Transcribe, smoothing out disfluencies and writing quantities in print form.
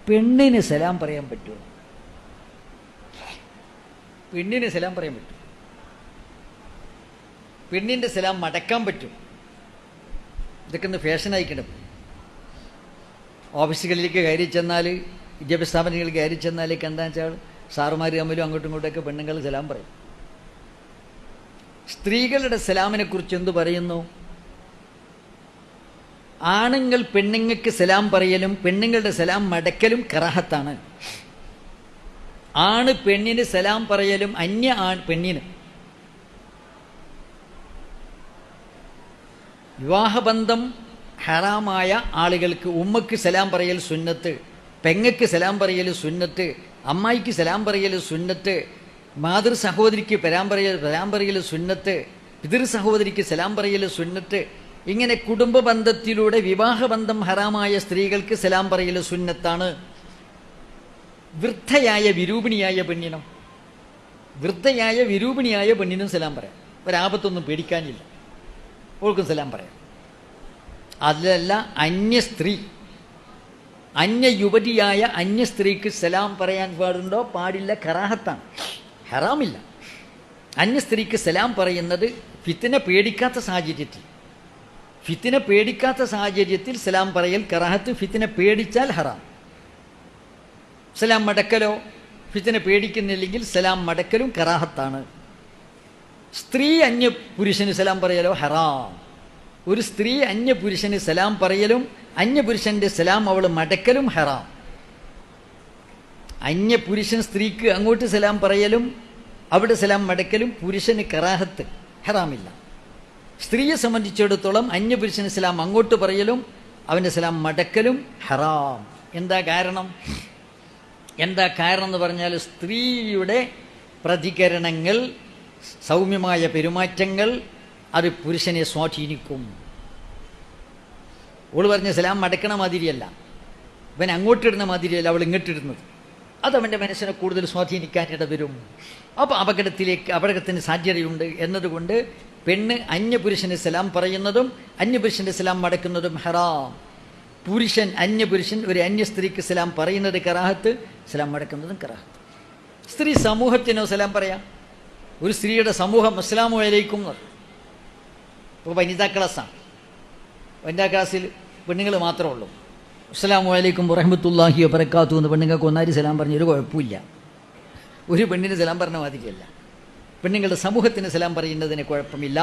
പെണ്ണിന് സലാം പറയാൻ പറ്റുമോ? പെണ്ണിന് സലാം പറയാൻ പറ്റും. പെണ്ണിൻ്റെ സലാം മടക്കാൻ പറ്റും. ഇതൊക്കെ ഒന്ന് ഫാഷനായി കിടക്കും. ഓഫീസുകളിലേക്ക് കയറി ചെന്നാൽ, വിദ്യാഭ്യാസ സ്ഥാപനങ്ങളിൽ കയറി ചെന്നാൽ എന്താ വെച്ചാൽ സാറുമാർ തമ്മിലും അങ്ങോട്ടും ഇങ്ങോട്ടൊക്കെ പെണ്ണുങ്ങൾ സലാം പറയും. സ്ത്രീകളുടെ സലാമിനെ കുറിച്ച് എന്തു പറയുന്നു? ആണുങ്ങൾ പെണ്ണുങ്ങൾക്ക് സലാം പറയലും പെണ്ണുങ്ങളുടെ സലാം മടക്കലും കറാഹത്താണ്. ആണ് പെണ്ണിന് സലാം പറയലും പെണ്ണിന് വിവാഹബന്ധം ഹറാമായ ആളുകൾക്ക് ഉമ്മക്ക് സലാം പറയൽ സുന്നത്ത്, പെങ്ങക്ക് സലാം പറയൽ സുന്നത്ത്, അമ്മായിക്ക് സലാം പറയൽ സുന്നത്ത്, മാതൃ സഹോദരിക്ക് സലാം പറയൽ സുന്നത്ത്, പിതൃ സഹോദരിക്ക് സലാം പറയൽ സുന്നത്ത്. ഇങ്ങനെ കുടുംബ ബന്ധത്തിലൂടെ വിവാഹബന്ധം ഹറാമായ സ്ത്രീകൾക്ക് സലാം പറയൽ സുന്നത്താണ്. വൃദ്ധയായ വിരൂപിണിയായ പെണ്ണിനും സലാം പറയാം. ഒരാപത്തൊന്നും പേടിക്കാനില്ല, ഓൾക്കും സലാം പറയാം. അതല്ല അന്യയുവതിയായ അന്യസ്ത്രീക്ക് സലാം പറയാൻ പാടുണ്ടോ? പാടില്ല, കറാഹത്താണ്, ഹറാമില്ല. അന്യസ്ത്രീക്ക് സലാം പറയുന്നത് ഫിത്ന പേടിക്കാത്ത സാഹചര്യത്തിൽ സലാം പറയൽ കറാഹത്ത്. ഫിത്ന പേടിച്ചാൽ ഹറാം. സലാം മടക്കലോ ഫിത്ന പേടിക്കുന്നില്ലെങ്കിൽ സലാം മടക്കലും കറാഹത്താണ്. സ്ത്രീ അന്യ പുരുഷന് സലാം പറയലോ ഹറാം. ഒരു സ്ത്രീ അന്യ പുരുഷന് സലാം പറയലും അന്യപുരുഷന്റെ സലാം അവൾ മടക്കലും ഹറാം. അന്യപുരുഷൻ സ്ത്രീക്ക് അങ്ങോട്ട് സലാം പറയലും അവിടെ സലാം മടക്കലും പുരുഷന് കറാഹത്ത്, ഹറാമില്ല. സ്ത്രീയെ സംബന്ധിച്ചിടത്തോളം അന്യപുരുഷന് സലാം അങ്ങോട്ട് പറയലും അവൻ്റെ സലാം മടക്കലും ഹറാം. എന്താ കാരണം എന്ന് പറഞ്ഞാൽ സ്ത്രീയുടെ പ്രതികരണങ്ങൾ, സൗമ്യമായ പെരുമാറ്റങ്ങൾ അത് പുരുഷനെ സ്വാധീനിക്കും. ഓള് പറഞ്ഞ സലാം മടക്കണ മാതിരിയല്ല, അവൻ അങ്ങോട്ടിടുന്ന മാതിരിയല്ല അവൾ ഇങ്ങോട്ടിടുന്നത്. അതവൻ്റെ മനസ്സിനെ കൂടുതൽ സ്വാധീനിക്കാനിട വരും. അപ്പോൾ അപകടത്തിന് സാധ്യതയുണ്ട് എന്നതുകൊണ്ട് പെണ്ണ് അന്യപുരുഷന് സലാം പറയുന്നതും അന്യപുരുഷൻ്റെ സലാം മടക്കുന്നതും ഹറാം. അന്യപുരുഷൻ ഒരു അന്യ സ്ത്രീക്ക് സലാം പറയുന്നത് കറാഹത്ത്, സലാം മടക്കുന്നതും കറാഹത്ത്. സ്ത്രീ സമൂഹത്തിനോ സലാം പറയാം. ഒരു സ്ത്രീയുടെ സമൂഹം അസ്സലാമു അലൈക്കും എന്ന് പറയും. ഇപ്പോൾ വനിതാ ക്ലാസ്സിൽ പെണ്ണുങ്ങൾ മാത്രമേ ഉള്ളൂ. അസ്സലാമു അലൈക്കും വറഹ്മത്തുള്ളാഹി വബറകാതുഹു എന്ന് പെണ്ണുങ്ങൾക്ക് ഒന്നാരി സലാം പറഞ്ഞൊരു കുഴപ്പമില്ല. ഒരു പെണ്ണിന് സലാം പറഞ്ഞ മാതിരിയല്ല. പെണ്ണുങ്ങളുടെ സമൂഹത്തിന് സലാം പറയുന്നതിന് കുഴപ്പമില്ല.